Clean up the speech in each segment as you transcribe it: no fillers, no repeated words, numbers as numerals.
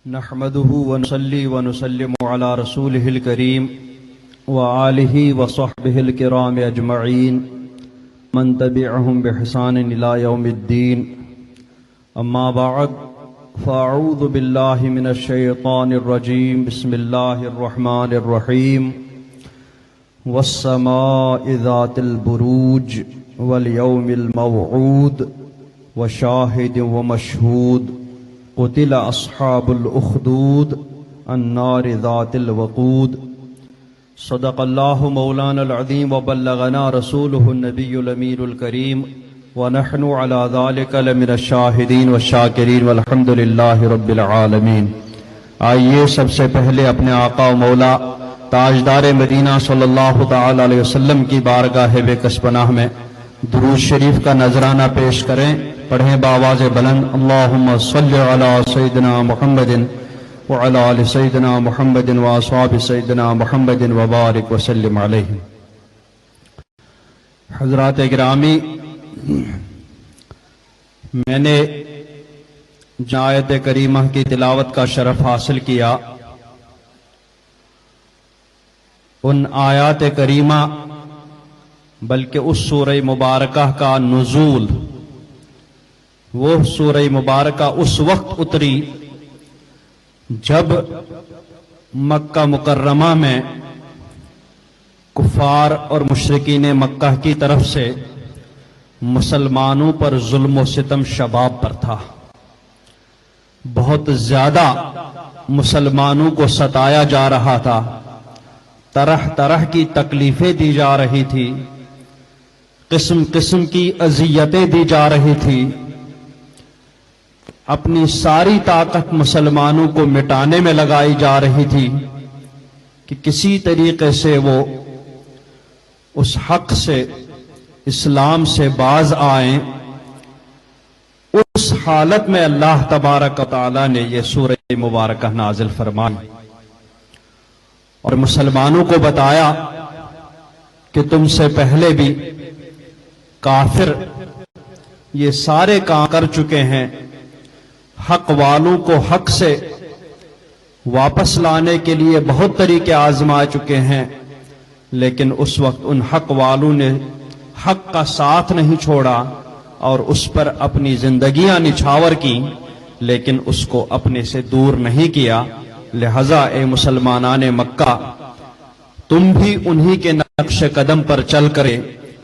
نحمده ونصلي ونسلم على رسوله الكريم وآله وصحبه الكرام أجمعين من تبعهم بإحسان إلى يوم الدين. أما بعد فأعوذ بالله من الشيطان الرجيم. بسم الله الرحمن الرحيم. والسماء ذات البروج واليوم الموعود وشاهد ومشهود قتل أصحاب الأخدود النار ذات الوقود. صدق الله مولانا العظيم وبلغنا رسوله النبي الأمين الكريم ونحن على ذلك لمن الشاهدين والشاكرين والحمد لله رب العالمين. آئیے سب سے پہلے اپنے آقا و مولا تاجدار مدینہ صلی اللہ تعالی علیہ وسلم کی بارگاہ بے کس پناہ میں درود شریف کا نذرانہ پیش کریں. پڑھیں بآواز بلند اللہم صلی علی سیدنا محمد وعلی آل سیدنا محمد واصحاب سیدنا محمد وبارک وسلم علیہ. حضرات گرامی، میں نے آیت کریمہ کی تلاوت کا شرف حاصل کیا. ان آیات کریمہ بلکہ اس سورہ مبارکہ کا نزول، وہ سورہ مبارکہ اس وقت اتری جب مکہ مکرمہ میں کفار اور مشرکین مکہ کی طرف سے مسلمانوں پر ظلم و ستم شباب پر تھا. بہت زیادہ مسلمانوں کو ستایا جا رہا تھا، طرح طرح کی تکلیفیں دی جا رہی تھی، قسم قسم کی اذیتیں دی جا رہی تھی. اپنی ساری طاقت مسلمانوں کو مٹانے میں لگائی جا رہی تھی کہ کسی طریقے سے وہ اس حق سے، اسلام سے باز آئیں. اس حالت میں اللہ تبارک و تعالی نے یہ سورہ مبارکہ نازل فرمائی اور مسلمانوں کو بتایا کہ تم سے پہلے بھی کافر یہ سارے کام کر چکے ہیں، حق والوں کو حق سے واپس لانے کے لیے بہت طریقے آزما چکے ہیں، لیکن اس وقت ان حق والوں نے حق کا ساتھ نہیں چھوڑا اور اس پر اپنی زندگیاں نچھاور کی، لیکن اس کو اپنے سے دور نہیں کیا. لہذا اے مسلمانان مکہ، تم بھی انہی کے نقش قدم پر چل کرے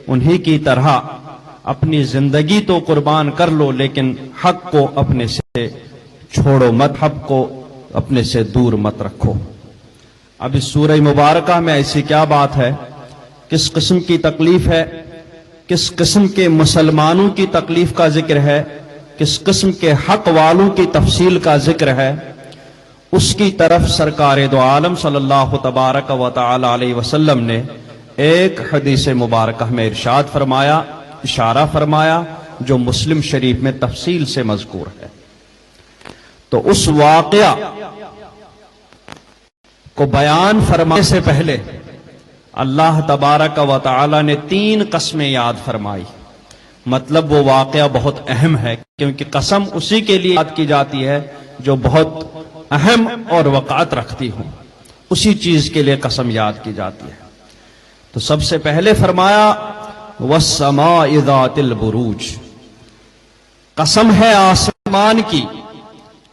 انہی کی طرح اپنی زندگی تو قربان کر لو، لیکن حق کو اپنے سے چھوڑو مت، حق کو اپنے سے دور مت رکھو. اب اس سورہ مبارکہ میں ایسی کیا بات ہے، کس قسم کی تکلیف ہے، کس قسم کے مسلمانوں کی تکلیف کا ذکر ہے، کس قسم کے حق والوں کی تفصیل کا ذکر ہے، اس کی طرف سرکار دو عالم صلی اللہ تبارک و تعالی علیہ وسلم نے ایک حدیث مبارکہ میں ارشاد فرمایا، اشارہ فرمایا، جو مسلم شریف میں تفصیل سے مذکور ہے. تو اس واقعہ کو بیان فرمانے سے پہلے اللہ تبارک و تعالی نے 3 قسمیں یاد فرمائی. مطلب وہ واقعہ بہت اہم ہے، کیونکہ قسم اسی کے لیے یاد کی جاتی ہے جو بہت اہم اور وقعت رکھتی ہوں، اسی چیز کے لیے قسم یاد کی جاتی ہے. تو سب سے پہلے فرمایا والسماء ذات البروج، قسم ہے آسمان کی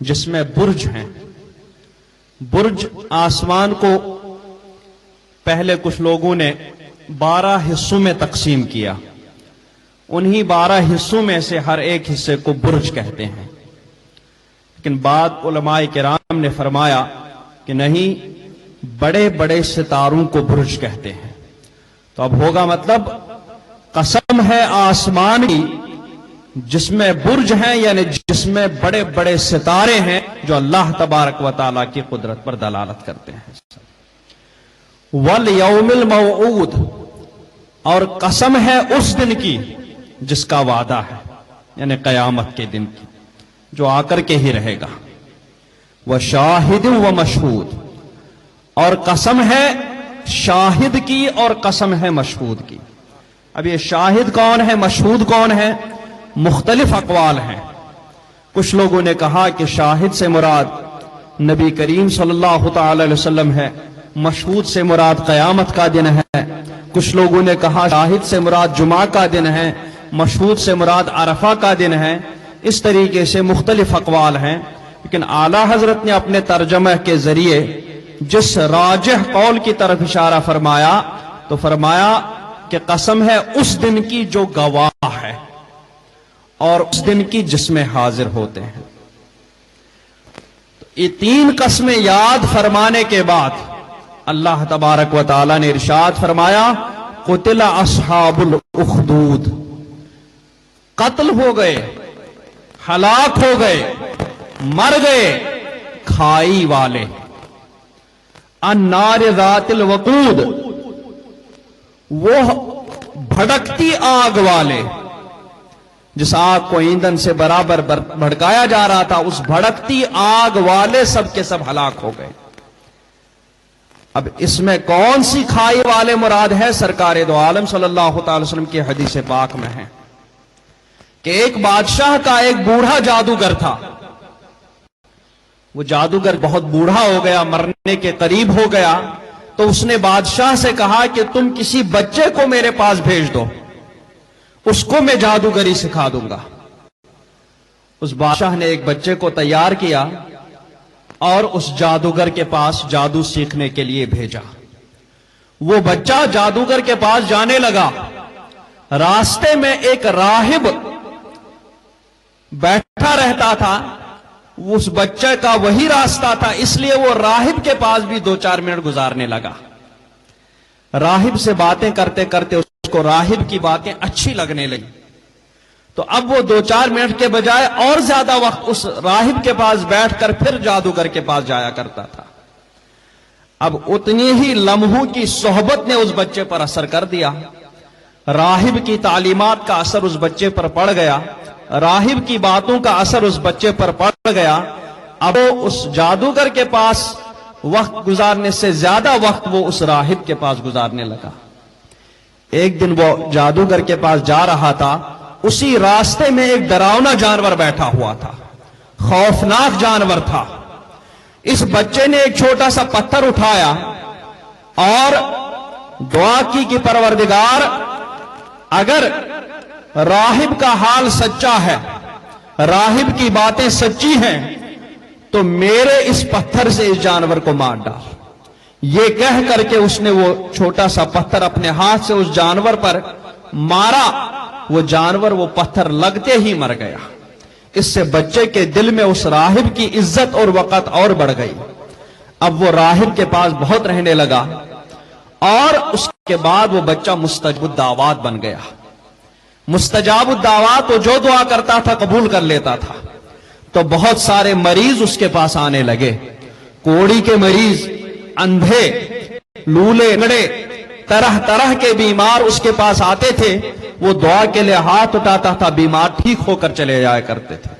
جس میں برج ہیں. برج آسمان کو پہلے کچھ لوگوں نے 12 حصوں میں تقسیم کیا، انہی 12 حصوں میں سے ہر ایک حصے کو برج کہتے ہیں. لیکن بعض علماء کرام نے فرمایا کہ نہیں، بڑے بڑے ستاروں کو برج کہتے ہیں. تو اب ہوگا مطلب قسم ہے آسمان کی جس میں برج ہیں، یعنی جس میں بڑے بڑے ستارے ہیں جو اللہ تبارک و تعالیٰ کی قدرت پر دلالت کرتے ہیں. والیوم الموعود، اور قسم ہے اس دن کی جس کا وعدہ ہے، یعنی قیامت کے دن کی جو آ کر کے ہی رہے گا. وشاہد ومشہود، اور قسم ہے شاہد کی اور قسم ہے مشہود کی. اب یہ شاہد کون ہے، مشہود کون ہے، مختلف اقوال ہیں. کچھ لوگوں نے کہا کہ شاہد سے مراد نبی کریم صلی اللہ تعالی علیہ وسلم ہے، مشہود سے مراد قیامت کا دن ہے، کچھ لوگوں نے کہا شاہد سے مراد جمعہ کا دن ہے، مشہود سے مراد عرفہ کا دن ہے، اس طریقے سے مختلف اقوال ہیں، لیکن اعلیٰ حضرت نے اپنے ترجمہ کے ذریعے جس راجح قول کی طرف اشارہ فرمایا تو فرمایا کہ قسم ہے اس دن کی جو گواہ ہے اور اس دن کی جس میں حاضر ہوتے ہیں۔ یہ تین قسمیں یاد فرمانے کے بعد اللہ تبارک و تعالی نے ارشاد فرمایا قتل اصحاب الاخدود، قتل ہو گئے، ہلاک ہو گئے، مر گئے کھائی والے، النار ذات الوقود، وہ بھڑکتی آگ والے، جس آگ کو ایندھن سے برابر بھڑکایا جا رہا تھا، اس بھڑکتی آگ والے سب کے سب ہلاک ہو گئے۔ اب اس میں کون سی کھائی والے مراد ہے؟ سرکار دو عالم صلی اللہ تعالی وسلم کی حدیث پاک میں ہے کہ ایک بادشاہ کا ایک بوڑھا جادوگر تھا، وہ جادوگر بہت بوڑھا ہو گیا، مرنے کے قریب ہو گیا، تو اس نے بادشاہ سے کہا کہ تم کسی بچے کو میرے پاس بھیج دو، اس کو میں جادوگری سکھا دوں گا۔ اس بادشاہ نے ایک بچے کو تیار کیا اور اس جادوگر کے پاس جادو سیکھنے کے لیے بھیجا۔ وہ بچہ جادوگر کے پاس جانے لگا، راستے میں ایک راہب بیٹھا رہتا تھا، اس بچے کا وہی راستہ تھا، اس لیے وہ راہب کے پاس بھی 2-4 منٹ گزارنے لگا۔ راہب سے باتیں کرتے کرتے اس کو راہب کی باتیں اچھی لگنے لگی، تو اب وہ 2-4 منٹ کے بجائے اور زیادہ وقت اس راہب کے پاس بیٹھ کر پھر جادوگر کے پاس جایا کرتا تھا۔ اب اتنی ہی لمحوں کی صحبت نے اس بچے پر اثر کر دیا، راہب کی تعلیمات کا اثر اس بچے پر پڑ گیا، راہب کی باتوں کا اثر اس بچے پر پڑ گیا۔ اب وہ اس جادوگر کے پاس وقت گزارنے سے زیادہ وقت وہ اس راہب کے پاس گزارنے لگا۔ ایک دن وہ جادوگر کے پاس جا رہا تھا، اسی راستے میں ایک ڈراؤنا جانور بیٹھا ہوا تھا، خوفناک جانور تھا۔ اس بچے نے ایک چھوٹا سا پتھر اٹھایا اور دعا کی کہ پروردگار، اگر راہب کا حال سچا ہے، راہب کی باتیں سچی ہیں، تو میرے اس پتھر سے اس جانور کو مار ڈال۔ یہ کہہ کر کے اس نے وہ چھوٹا سا پتھر اپنے ہاتھ سے اس جانور پر مارا، وہ جانور وہ پتھر لگتے ہی مر گیا۔ اس سے بچے کے دل میں اس راہب کی عزت اور وقت اور بڑھ گئی۔ اب وہ راہب کے پاس بہت رہنے لگا اور اس کے بعد وہ بچہ مستجاب الدعوات بن گیا۔ مستجاب الدعوات، وہ جو دعا کرتا تھا قبول کر لیتا تھا، تو بہت سارے مریض اس کے پاس آنے لگے، کوڑی کے مریض، اندھے، لولے، لڑے، طرح طرح کے بیمار اس کے پاس آتے تھے۔ وہ دعا کے لیے ہاتھ اٹھاتا تھا، بیمار ٹھیک ہو کر چلے جایا کرتے تھے۔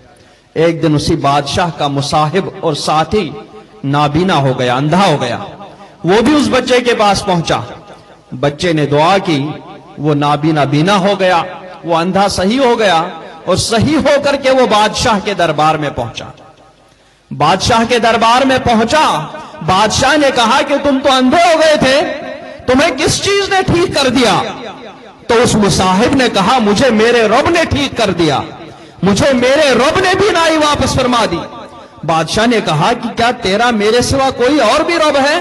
ایک دن اسی بادشاہ کا مصاحب اور ساتھی نابینا ہو گیا، اندھا ہو گیا، وہ بھی اس بچے کے پاس پہنچا۔ بچے نے دعا کی، وہ نابینا بینا ہو گیا، وہ اندھا صحیح ہو گیا، اور صحیح ہو کر کے وہ بادشاہ کے دربار میں پہنچا۔ بادشاہ کے دربار میں پہنچا، بادشاہ نے کہا کہ تم تو اندھے ہو گئے تھے، تمہیں کس چیز نے ٹھیک کر دیا؟ تو اس مصاحب نے کہا مجھے میرے رب نے ٹھیک کر دیا، مجھے میرے رب نے بینائی واپس فرما دی۔ بادشاہ نے کہا کہ کیا تیرا میرے سوا کوئی اور بھی رب ہے؟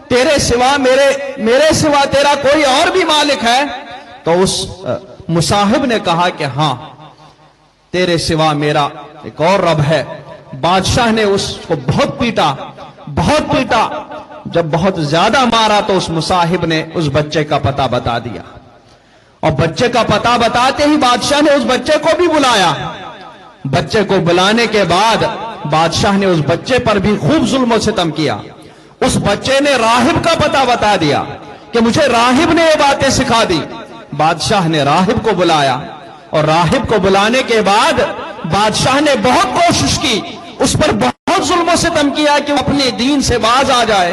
تیرے سوا میرے سوا تیرا کوئی اور بھی مالک ہے؟ تو اس مصاحب نے کہا کہ ہاں، تیرے سوا میرا ایک اور رب ہے۔ بادشاہ نے اس کو بہت پیٹا، بہت پیٹا۔ جب بہت زیادہ مارا تو اس مصاحب نے اس بچے کا پتہ بتا دیا، اور بچے کا پتہ بتاتے ہی بادشاہ نے اس بچے کو بھی بلایا۔ بچے کو بلانے کے بعد بادشاہ نے اس بچے پر بھی خوب ظلم و ستم کیا۔ اس بچے نے راہب کا پتہ بتا دیا کہ مجھے راہب نے یہ باتیں سکھا دی۔ بادشاہ نے راہب کو بلایا، اور راہب کو بلانے کے بعد بادشاہ نے بہت کوشش کی، اس پر بہت ظلم و ستم کیا کہ وہ اپنے دین سے باز آ جائے،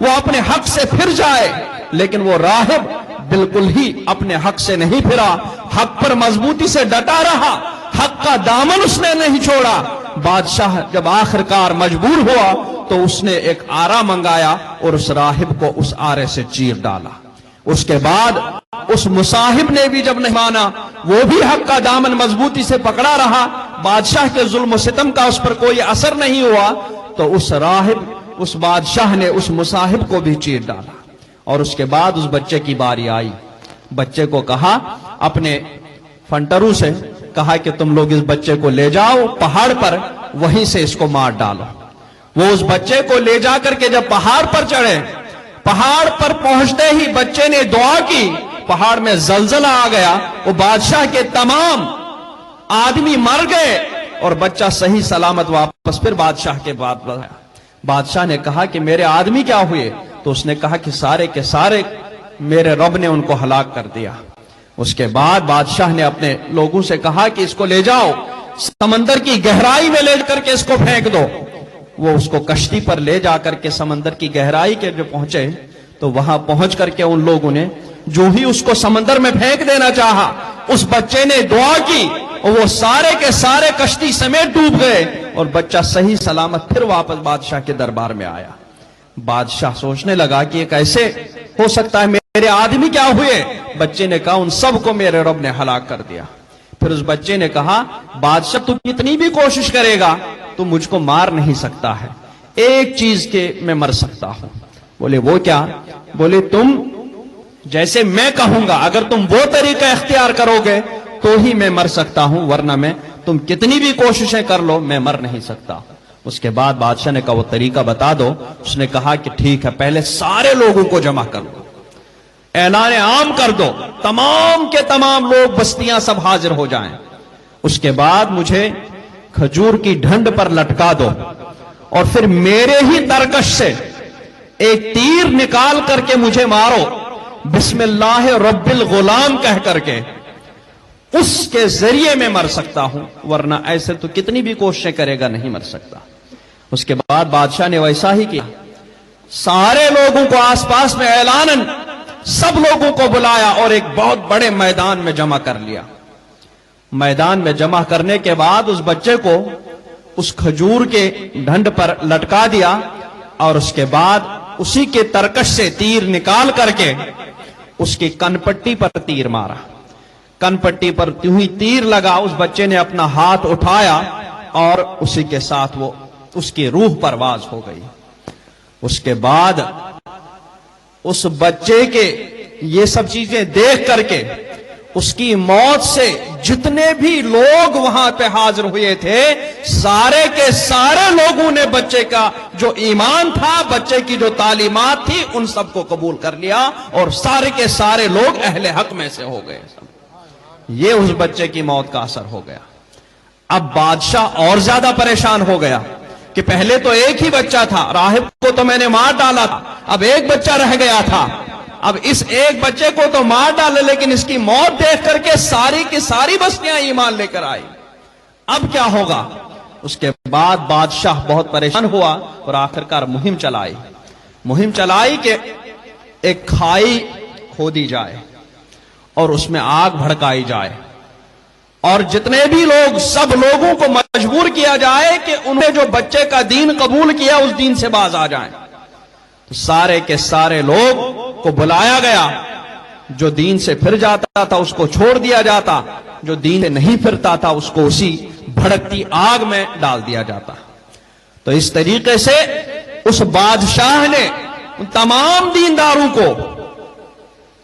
وہ اپنے حق سے پھر جائے، لیکن وہ راہب بالکل ہی اپنے حق سے نہیں پھرا، حق پر مضبوطی سے ڈٹا رہا، حق کا دامن اس نے نہیں چھوڑا۔ بادشاہ جب آخر کار مجبور ہوا تو اس نے ایک آرا منگایا اور اس راہب کو اس آرے سے چیر ڈالا۔ اس کے بعد اس مصاحب نے بھی جب نہیں مانا، وہ بھی حق کا دامن مضبوطی سے پکڑا رہا، بادشاہ کے ظلم و ستم کا اس پر کوئی اثر نہیں ہوا، تو اس راہب، اس بادشاہ نے اس مصاحب کو بھی چیر ڈالا۔ اور اس کے بعد اس بچے کی باری آئی، بچے کو کہا، اپنے فنٹرو سے کہا کہ تم لوگ اس بچے کو لے جاؤ پہاڑ پر، وہیں سے اس کو مار ڈالو۔ وہ اس بچے کو لے جا کر کے جب پہاڑ پر چڑھے، پہاڑ پر پہنچتے ہی بچے نے دعا کی، پہاڑ میں زلزلہ آ گیا، وہ بادشاہ کے تمام آدمی مر گئے اور بچہ صحیح سلامت واپس پھر بادشاہ کے بعد بڑھا۔ بادشاہ نے کہا کہ میرے آدمی کیا ہوئے؟ تو اس نے کہا کہ سارے کے سارے میرے رب نے ان کو ہلاک کر دیا۔ اس کے بعد بادشاہ نے اپنے لوگوں سے کہا کہ اس کو لے جاؤ، سمندر کی گہرائی میں لے کر کے اس کو پھینک دو۔ وہ اس کو کشتی پر لے جا کر کے سمندر کی گہرائی کے جو پہنچے تو وہاں پہنچ کر کے ان لوگوں نے جو ہی اس کو سمندر میں پھینک دینا چاہا، اس بچے نے دعا کی اور وہ سارے کے سارے کشتی سمیت ڈوب گئے اور بچہ صحیح سلامت پھر واپس بادشاہ کے دربار میں آیا۔ بادشاہ سوچنے لگا کہ یہ کیسے ہو سکتا ہے، میرے آدمی کیا ہوئے؟ بچے نے کہا ان سب کو میرے رب نے ہلاک کر دیا۔ پھر اس بچے نے کہا بادشاہ تو کتنی بھی کوشش کرے گا تو مجھ کو مار نہیں سکتا ہے، ایک چیز کے میں مر سکتا ہوں۔ بولے وہ کیا؟ بولے تم جیسے میں کہوں گا اگر تم وہ طریقہ اختیار کرو گے تو ہی میں مر سکتا ہوں، ورنہ میں تم کتنی بھی کوششیں کر لو میں مر نہیں سکتا۔ اس کے بعد بادشاہ نے کہا وہ طریقہ بتا دو۔ اس نے کہا کہ ٹھیک ہے، پہلے سارے لوگوں کو جمع کر دو، اعلان عام کر دو، تمام کے تمام لوگ بستیاں سب حاضر ہو جائیں۔ اس کے بعد مجھے کھجور کی ڈھنڈ پر لٹکا دو اور پھر میرے ہی ترکش سے ایک تیر نکال کر کے مجھے مارو، بسم اللہ رب الغلام کہہ کر کے، اس کے ذریعے میں مر سکتا ہوں، ورنہ ایسے تو کتنی بھی کوششیں کرے گا نہیں مر سکتا۔ اس کے بعد بادشاہ نے ویسا ہی کیا، سارے لوگوں کو آس پاس میں اعلاناً سب لوگوں کو بلایا اور ایک بہت بڑے میدان میں جمع کر لیا۔ میدان میں جمع کرنے کے بعد اس بچے کو اس کھجور کے ڈھنڈ پر لٹکا دیا اور اس کے بعد اسی کے ترکش سے تیر نکال کر کے اس کی کن پٹی پر تیر مارا۔ کن پٹی پر ہی تیر لگا، اس بچے نے اپنا ہاتھ اٹھایا اور اسی کے ساتھ وہ اس کی روح پرواز ہو گئی۔ اس کے بعد اس بچے کے یہ سب چیزیں دیکھ کر کے اس کی موت سے جتنے بھی لوگ وہاں پہ حاضر ہوئے تھے، سارے کے سارے لوگوں نے بچے کا جو ایمان تھا، بچے کی جو تعلیمات تھی، ان سب کو قبول کر لیا اور سارے کے سارے لوگ اہل حق میں سے ہو گئے۔ یہ اس بچے کی موت کا اثر ہو گیا۔ اب بادشاہ اور زیادہ پریشان ہو گیا کہ پہلے تو ایک ہی بچہ تھا، راہب کو تو میں نے مار ڈالا تھا، اب ایک بچہ رہ گیا تھا، اب اس ایک بچے کو تو مار ڈالے لیکن اس کی موت دیکھ کر کے ساری کی ساری بستیاں ایمان لے کر آئی، اب کیا ہوگا؟ اس کے بعد بادشاہ بہت پریشان ہوا اور آخر کار مہم چلائی کہ ایک کھائی کھودی جائے اور اس میں آگ بھڑکائی جائے اور جتنے بھی لوگ، سب لوگوں کو مجبور کیا جائے کہ انہیں جو بچے کا دین قبول کیا اس دین سے باز آ جائیں۔ تو سارے کے سارے لوگ کو بلایا گیا، جو دین سے پھر جاتا تھا اس کو چھوڑ دیا جاتا، جو دین سے نہیں پھرتا تھا اس کو اسی بھڑکتی آگ میں ڈال دیا جاتا۔ تو اس طریقے سے اس بادشاہ نے ان تمام دینداروں کو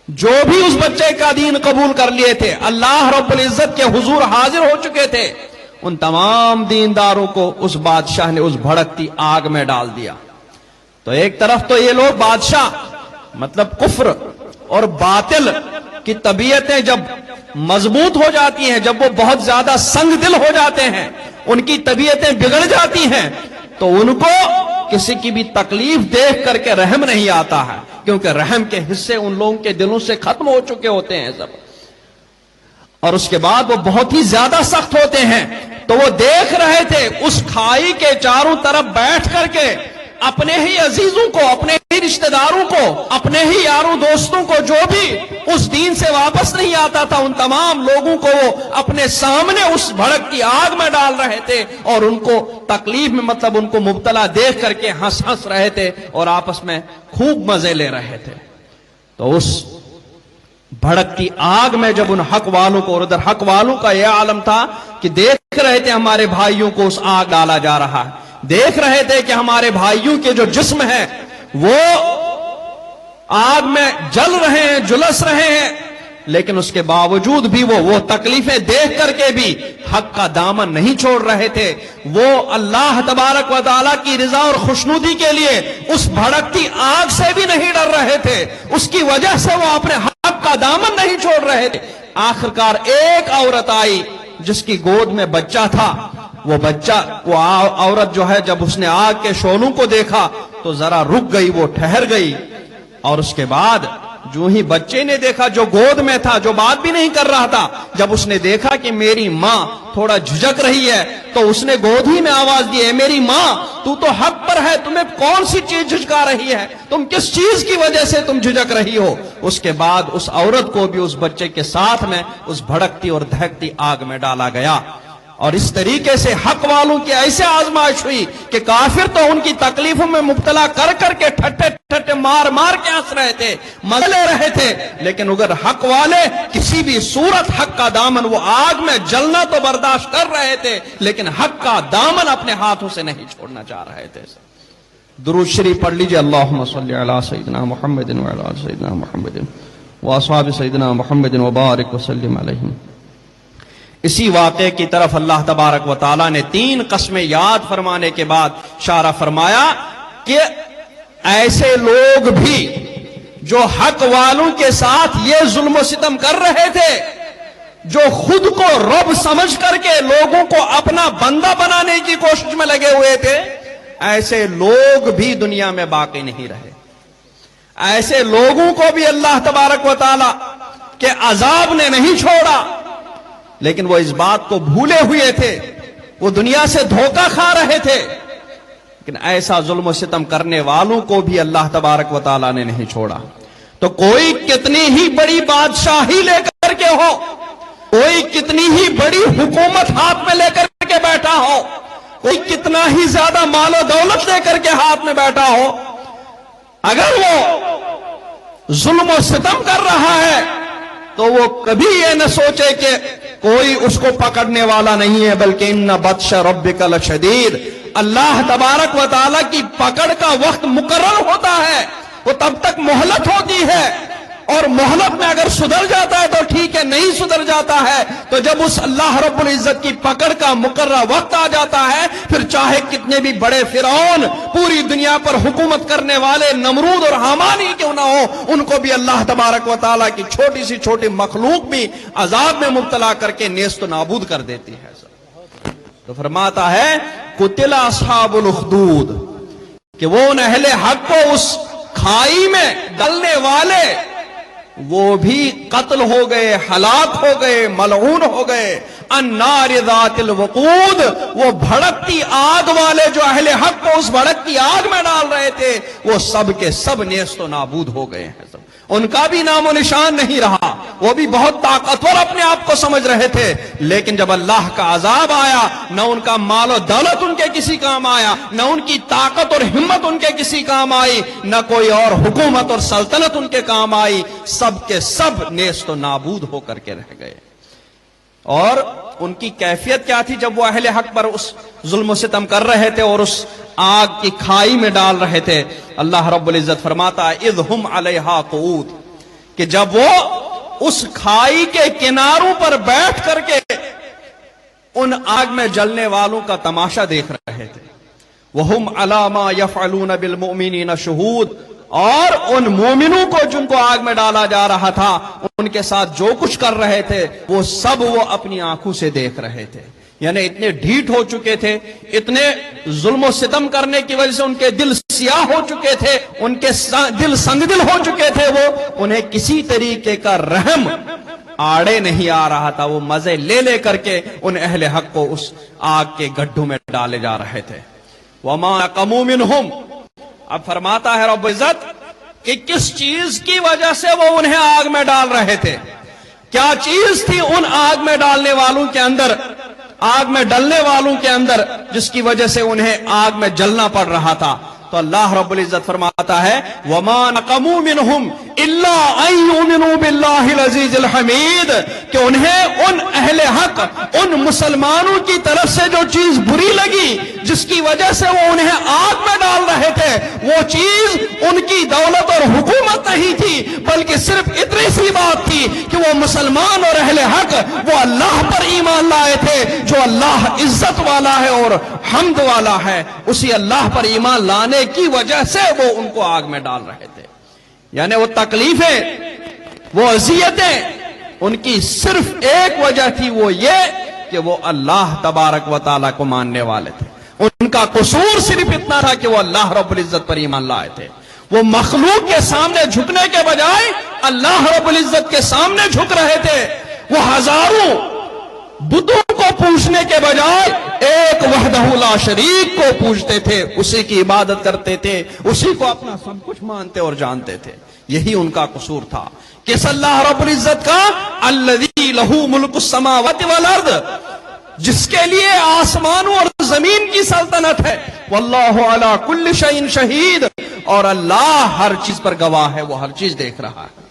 جو بھی اس بچے کا دین قبول کر لیے تھے، اللہ رب العزت کے حضور حاضر ہو چکے تھے، ان تمام دینداروں کو اس بادشاہ نے اس بھڑکتی آگ میں ڈال دیا۔ تو ایک طرف تو یہ لوگ بادشاہ مطلب کفر اور باطل کی طبیعتیں جب مضبوط ہو جاتی ہیں، جب وہ بہت زیادہ سنگ دل ہو جاتے ہیں، ان کی طبیعتیں بگڑ جاتی ہیں، تو ان کو کسی کی بھی تکلیف دیکھ کر کے رحم نہیں آتا ہے، کیونکہ رحم کے حصے ان لوگوں کے دلوں سے ختم ہو چکے ہوتے ہیں سب، اور اس کے بعد وہ بہت ہی زیادہ سخت ہوتے ہیں۔ تو وہ دیکھ رہے تھے اس کھائی کے چاروں طرف بیٹھ کر کے اپنے ہی عزیزوں کو، اپنے ہی رشتہ داروں کو، اپنے ہی یاروں دوستوں کو جو بھی اس دین سے واپس نہیں آتا تھا، ان تمام لوگوں کو وہ اپنے سامنے اس بھڑکتی آگ میں ڈال رہے تھے اور ان کو تکلیف میں مطلب ان کو مبتلا دیکھ کر کے ہنس رہے تھے اور آپس میں خوب مزے لے رہے تھے۔ تو اس بھڑکتی آگ میں جب ان حق والوں کو، اور ادھر حق والوں کا یہ عالم تھا کہ دیکھ رہے تھے ہمارے بھائیوں کو اس آگ ڈالا جا رہا ہے، دیکھ رہے تھے کہ ہمارے بھائیوں کے جو جسم ہیں وہ آگ میں جل رہے ہیں، جلس رہے ہیں، لیکن اس کے باوجود بھی وہ تکلیفیں دیکھ کر کے بھی حق کا دامن نہیں چھوڑ رہے تھے۔ وہ اللہ تبارک و تعالیٰ کی رضا اور خوشنودی کے لیے اس بھڑکتی آگ سے بھی نہیں ڈر رہے تھے، اس کی وجہ سے وہ اپنے حق کا دامن نہیں چھوڑ رہے تھے۔ آخرکار ایک عورت آئی جس کی گود میں بچہ تھا، وہ عورت جو ہے جب اس نے آگ کے شعلوں کو دیکھا تو ذرا رک گئی، وہ ٹھہر گئی، اور اس کے بعد جو ہی بچے نے دیکھا جو گود میں تھا، جو بات بھی نہیں کر رہا تھا، جب اس نے دیکھا کہ میری ماں تھوڑا جھجک رہی ہے تو اس نے گود ہی میں آواز دی، اے میری ماں تو حق پر ہے، تمہیں کون سی چیز جھجکا رہی ہے، تم کس چیز کی وجہ سے تم جھجک رہی ہو۔ اس کے بعد اس عورت کو بھی اس بچے کے ساتھ میں اس بھڑکتی اور دہکتی آگ میں ڈالا گیا۔ اور اس طریقے سے حق والوں کی ایسے آزمائش ہوئی کہ کافر تو ان کی تکلیفوں میں مبتلا کر کر کے ٹھٹے مار کے ہنس رہے تھے، مزے لے رہے تھے، لیکن اگر حق والے کسی بھی صورت حق کا دامن، وہ آگ میں جلنا تو برداشت کر رہے تھے لیکن حق کا دامن اپنے ہاتھوں سے نہیں چھوڑنا چاہ رہے تھے۔ درود شریف پڑھ لیجئے، اللہم صلی علی سیدنا محمد وعلی آل سیدنا محمد واصحاب سیدنا محمد وبارک وسلم علیہم۔ اسی واقعے کی طرف اللہ تبارک و تعالیٰ نے 3 قسمیں یاد فرمانے کے بعد اشارہ فرمایا کہ ایسے لوگ بھی جو حق والوں کے ساتھ یہ ظلم و ستم کر رہے تھے، جو خود کو رب سمجھ کر کے لوگوں کو اپنا بندہ بنانے کی کوشش میں لگے ہوئے تھے، ایسے لوگ بھی دنیا میں باقی نہیں رہے۔ ایسے لوگوں کو بھی اللہ تبارک و تعالیٰ کے عذاب نے نہیں چھوڑا، لیکن وہ اس بات کو بھولے ہوئے تھے، وہ دنیا سے دھوکہ کھا رہے تھے، لیکن ایسا ظلم و ستم کرنے والوں کو بھی اللہ تبارک و تعالیٰ نے نہیں چھوڑا۔ تو کوئی کتنی ہی بڑی بادشاہی لے کر کے ہو، کوئی کتنی ہی بڑی حکومت ہاتھ میں لے کر کے بیٹھا ہو، کوئی کتنا ہی زیادہ مال و دولت لے کر کے ہاتھ میں بیٹھا ہو، اگر وہ ظلم و ستم کر رہا ہے تو وہ کبھی یہ نہ سوچے کہ کوئی اس کو پکڑنے والا نہیں ہے، بلکہ ان بطش ربک لشدید، اللہ تبارک و تعالیٰ کی پکڑ کا وقت مقرر ہوتا ہے، وہ تب تک مہلت ہوتی ہے، اور مہلت میں اگر سدھر جاتا ہے تو ٹھیک ہے، نہیں سدھر جاتا ہے تو جب اس اللہ رب العزت کی پکڑ کا مقررہ وقت آ جاتا ہے، پھر چاہے کتنے بھی بڑے فرعون پوری دنیا پر حکومت کرنے والے نمرود اور حامان ہی کیوں نہ ہو، ان کو بھی اللہ تبارک و تعالیٰ کی چھوٹی سی چھوٹی مخلوق بھی عذاب میں مبتلا کر کے نیست و نابود کر دیتی ہے۔ تو فرماتا ہے قتل اصحاب الاخدود، کہ وہ ان اہل حق کو اس کھائی میں ڈلنے والے وہ بھی قتل ہو گئے، ہلاک ہو گئے، ملعون ہو گئے۔ النار ذات الوقود، وہ بھڑکتی آگ والے جو اہل حق کو اس بھڑکتی آگ میں ڈال رہے تھے، وہ سب کے سب نیست و نابود ہو گئے ہیں، ان کا بھی نام و نشان نہیں رہا۔ وہ بھی بہت طاقتور اپنے آپ کو سمجھ رہے تھے، لیکن جب اللہ کا عذاب آیا، نہ ان کا مال و دولت ان کے کسی کام آیا، نہ ان کی طاقت اور ہمت ان کے کسی کام آئی، نہ کوئی اور حکومت اور سلطنت ان کے کام آئی، سب کے سب نیست و نابود ہو کر کے رہ گئے۔ اور ان کی کیفیت کیا تھی جب وہ اہل حق پر اس ظلم و ستم کر رہے تھے اور اس آگ کی کھائی میں ڈال رہے تھے؟ اللہ رب العزت فرماتا ہے اذ ہم علیہا قعود، کہ جب وہ اس کھائی کے کناروں پر بیٹھ کر کے ان آگ میں جلنے والوں کا تماشا دیکھ رہے تھے، وہم علی ما یفعلون بالمؤمنین شہود، اور ان مومنوں کو جن کو آگ میں ڈالا جا رہا تھا ان کے ساتھ جو کچھ کر رہے تھے وہ سب وہ اپنی آنکھوں سے دیکھ رہے تھے۔ یعنی اتنے ڈھیٹ ہو چکے تھے، اتنے ظلم و ستم کرنے کی وجہ سے ان کے دل سیاہ ہو چکے تھے، ان کے دل سنگ دل ہو چکے تھے، وہ انہیں کسی طریقے کا رحم آڑے نہیں آ رہا تھا، وہ مزے لے لے کر کے ان اہل حق کو اس آگ کے گڈھوں میں ڈالے جا رہے تھے۔ وما نقموا منہم، اب فرماتا ہے رب عزت کہ کس چیز کی وجہ سے وہ انہیں آگ میں ڈال رہے تھے، کیا چیز تھی ان آگ میں ڈالنے والوں کے اندر، آگ میں ڈلنے والوں کے اندر، جس کی وجہ سے انہیں آگ میں جلنا پڑ رہا تھا؟ تو اللہ رب العزت فرماتا ہے وَمَا نَقَمُوا مِنْهُمْ إِلَّا أَن يُؤْمِنُوا بِاللَّهِ الْعَزِيزِ الْحَمِيدِ، کہ انہیں ان اہل حق، ان مسلمانوں کی طرف سے جو چیز بری لگی جس کی وجہ سے وہ انہیں آگ میں ڈال رہے تھے، وہ چیز ان کی دولت اور حکومت نہیں تھی، بلکہ صرف اتنی سی بات تھی کہ وہ مسلمان اور اہل حق وہ اللہ پر ایمان لائے تھے، جو اللہ عزت والا ہے اور حمد والا ہے، اسی اللہ پر ایمان لانے کی وجہ سے وہ ان کو آگ میں ڈال رہے تھے۔ یعنی وہ تکلیفیں، وہ اذیتیں، ان کی صرف ایک وجہ تھی، وہ یہ کہ وہ اللہ تبارک و تعالیٰ کو ماننے والے تھے۔ ان کا قصور صرف اتنا تھا کہ وہ اللہ رب العزت پر ایمان لائے تھے۔ وہ مخلوق کے سامنے جھکنے کے بجائے اللہ رب العزت کے سامنے جھک رہے تھے۔ وہ ہزاروں بتوں کو پوجنے کے بجائے ایک وحدہ لا شریک کو پوجتے تھے، اسی کی عبادت کرتے تھے، اسی کو اپنا سب کچھ مانتے اور جانتے تھے۔ یہی ان کا قصور تھا۔ کس اللہ رب العزت کا؟ الذی لہ ملک السماوات والارض، جس کے لیے آسمانوں اور زمین کی سلطنت ہے۔ واللہ علی کل شیء شہید، اور اللہ ہر چیز پر گواہ ہے، وہ ہر چیز دیکھ رہا ہے۔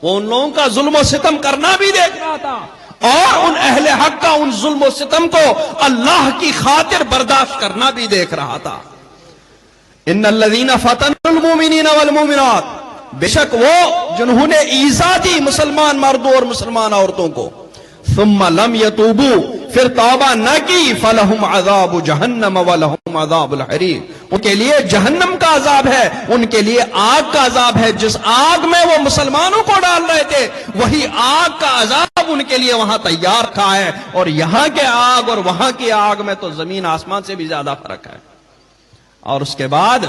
وہ ان لوگوں کا ظلم و ستم کرنا بھی دیکھ رہا تھا، اور ان اہل حق کا ان ظلم و ستم کو اللہ کی خاطر برداشت کرنا بھی دیکھ رہا تھا۔ ان الذین فتنوا المؤمنین والمؤمنات، بے شک وہ جنہوں نے ایذا دی مسلمان مردوں اور مسلمان عورتوں کو، ثم لم یتوبوا، پھر توبہ نہ کی، فلہم عذاب جہنم ولہم عذاب الحریق، ان کے لیے جہنم کا عذاب ہے، ان کے لیے آگ کا عذاب ہے۔ جس آگ میں وہ مسلمانوں کو ڈال رہے تھے، وہی آگ کا عذاب ان کے لیے وہاں تیار تھا ہے، اور یہاں کے آگ اور وہاں کی آگ میں تو زمین آسمان سے بھی زیادہ فرق ہے۔ اور اس کے بعد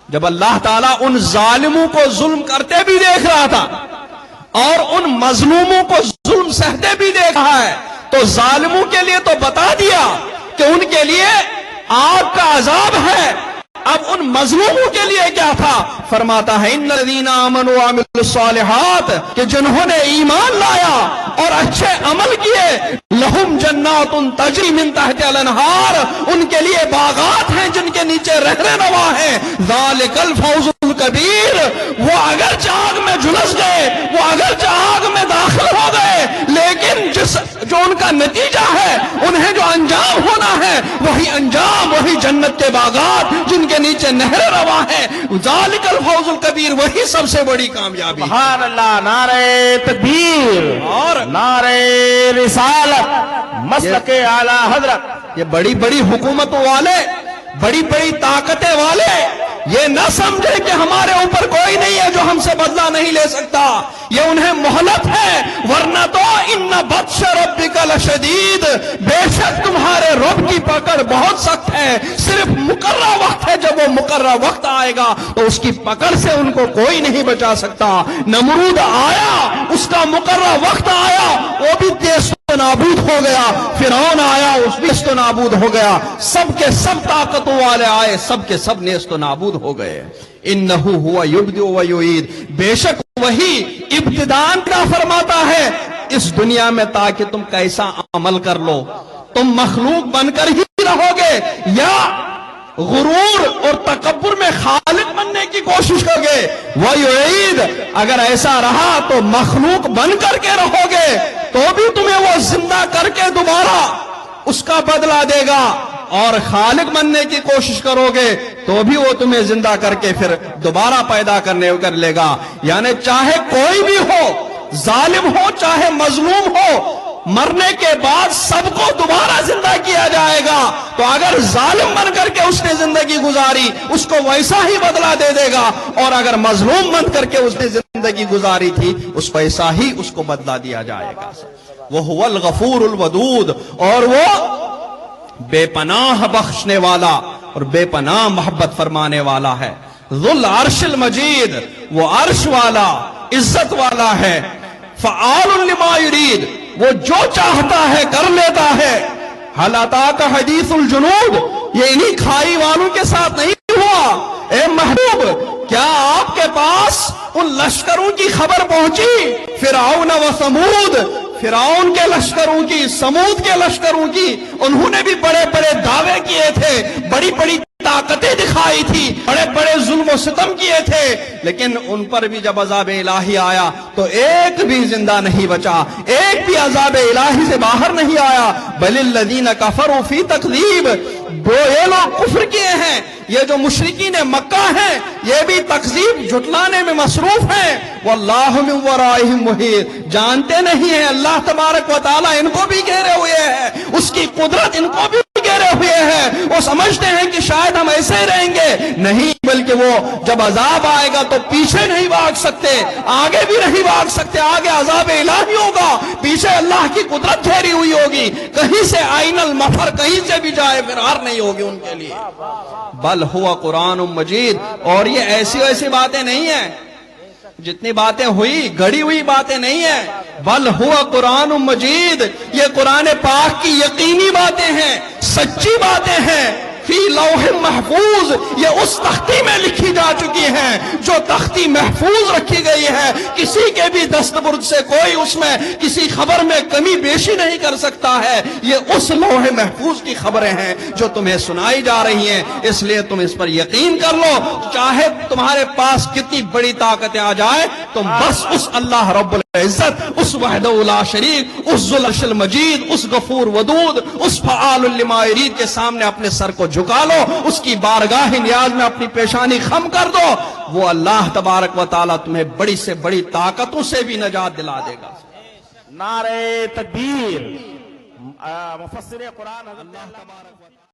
جب اللہ تعالیٰ ان ظالموں کو ظلم کرتے بھی دیکھ رہا تھا اور ان مظلوموں کو ظلم سہتے بھی دیکھ رہا ہے، تو ظالموں کے لیے تو بتا دیا کہ ان کے لیے آگ کا عذاب ہے۔ اب ان مظلوموں کے لیے کیا تھا؟ فرماتا ہے ان الذین آمنوا وعملوا الصالحات، کہ جنہوں نے ایمان لایا اور اچھے عمل کیے، لہم جنات تجری من تحت الانہار، ان کے لیے باغات ہیں جن کے نیچے رہنے روا ہیں، ذالک الفوز الکبیر، وہ اگرچہ آگ میں جھلس گئے، وہ اگرچہ آگ میں داخل ہو گئے، لیکن جو ان کا نتیجہ ہے، انہیں جو انجام ہونا ہے، وہی انجام، وہی جنت کے باغات جن کے نیچے نہر روا ہے، ذالک الفوز الکبیر، وہی سب سے بڑی کامیابی۔ سبحان اللہ، نعرہ تکبیر اور نعرہ رسالت، مسلک اعلی حضرت۔ یہ بڑی بڑی حکومتوں والے، بڑی بڑی طاقتیں والے یہ نہ سمجھے کہ ہمارے اوپر کوئی نہیں ہے جو ہم سے بدلہ نہیں لے سکتا، یہ انہیں مہلت ہے، ورنہ تو ان بطش ربک لشدید، بے شک تمہارے رب کی پکڑ بہت سخت ہے، صرف مقررہ وقت ہے، جب وہ مقررہ وقت آئے گا تو اس کی پکڑ سے ان کو کوئی نہیں بچا سکتا۔ نمرود آیا، اس کا مقررہ وقت آیا، وہ بھی دیس نابود ہو گیا، فرعون آیا، اس بھی نیست و نابود ہو گیا، سب کے سب طاقتوں والے آئے، سب کے سب نیست و نابود ہو گئے۔ انہو ہوا یبدئ و یعید، بے شک وہی ابتداءً کا فرماتا ہے اس دنیا میں تاکہ تم کیسا عمل کر لو، تم مخلوق بن کر ہی رہو گے یا غرور اور تکبر میں خالق بننے کی کوشش کرو گے، وَيُعِيدُ، اگر ایسا رہا تو مخلوق بن کر کے رہو گے تو بھی تمہیں وہ زندہ کر کے دوبارہ اس کا بدلہ دے گا، اور خالق بننے کی کوشش کرو گے تو بھی وہ تمہیں زندہ کر کے پھر دوبارہ پیدا کرنے کر لے گا۔ یعنی چاہے کوئی بھی ہو، ظالم ہو چاہے مظلوم ہو، مرنے کے بعد سب کو دوبارہ زندہ کیا جائے گا۔ تو اگر ظالم بن کر کے اس نے زندگی گزاری، اس کو ویسا ہی بدلہ دے دے گا، اور اگر مظلوم بن کر کے اس نے زندگی گزاری تھی، اس ویسا ہی اس کو بدلہ دیا جائے گا۔ وَهُوَ الْغَفُورُ الْوَدُودُ، اور وہ بے پناہ بخشنے والا اور بے پناہ محبت فرمانے والا ہے۔ ذُو الْعَرْشِ الْمَجِيدُ، وہ عرش والا، عزت والا ہے۔ فَعَالٌ لِمَا يُرِيدُ، وہ جو چاہتا ہے کر لیتا ہے۔ هَلْ أَتَاكَ حَدِيثُ الْجُنُودِ، یہ انہی کھائی والوں کے ساتھ نہیں ہوا، ان لشکروں کی خبر پہنچی، فرعون و سمود، فرعون کے لشکروں کی، سمود کے لشکروں کی، انہوں نے بھی بڑے بڑے دعوے کیے تھے، بڑی بڑی طاقتیں دکھائی تھی، بڑے بڑے ظلم و ستم کیے تھے، لیکن ان پر بھی جب عذاب الہی آیا تو ایک بھی زندہ نہیں بچا، ایک بھی عذاب الہی سے باہر نہیں آیا۔ بل الذین کفروا فی تکذیب، یہ لوگ کفر کیے ہیں، یہ جو مشرکین مکہ ہیں یہ بھی تکذیب جھٹلانے میں مصروف ہیں۔ واللہ من ورائہم محیط، جانتے نہیں ہیں اللہ تبارک و تعالی ان کو بھی گھیرے ہوئے ہے، اس کی قدرت ان کو بھی گھیرے ہوئے ہے۔ وہ سمجھتے ہیں کہ شاید ہم ایسے ہی رہیں گے، نہیں، بلکہ وہ جب عذاب آئے گا تو پیچھے نہیں بھاگ سکتے، آگے بھی نہیں بھاگ سکتے، آگے عذاب الہی ہوگا، پیچھے اللہ کی قدرت گھیری ہوئی ہوگی، کہیں سے آئین المفر، کہیں سے بھی جائے فرار نہیں ہوگی ان کے لیے۔ بل ہوا قرآن مجید، اور یہ ایسی ویسی باتیں نہیں ہیں، جتنی باتیں ہوئی گھڑی ہوئی باتیں نہیں ہیں، بل ہوا قرآن مجید، یہ قرآن پاک کی یقینی باتیں ہیں، سچی باتیں ہیں، فی لوح محفوظ، یہ اس تختی میں لکھی جا چکی ہیں جو تختی محفوظ رکھی گئی ہے، کسی کے بھی دستبرد سے کوئی اس میں کسی خبر میں کمی بیشی نہیں کر سکتا ہے، یہ اس لوح محفوظ کی خبریں ہیں جو تمہیں سنائی جا رہی ہیں، اس لیے تم اس پر یقین کر لو، چاہے تمہارے پاس کتنی بڑی طاقتیں آ جائے، تم بس اس اللہ رب العزت، اس وحدہ لا شریک، اس ذو العرش المجید، اس غفور ودود، اس فعال لما یرید کے سامنے اپنے سر کو جھکا لو، اس کی بارگاہ نیاز میں اپنی پیشانی خم کر دو، وہ اللہ تبارک و تعالیٰ تمہیں بڑی سے بڑی طاقتوں سے بھی نجات دلا دے گا۔ نعرہ تکبیر، مفسر قرآن حضرت اللہ تبارک و تعالی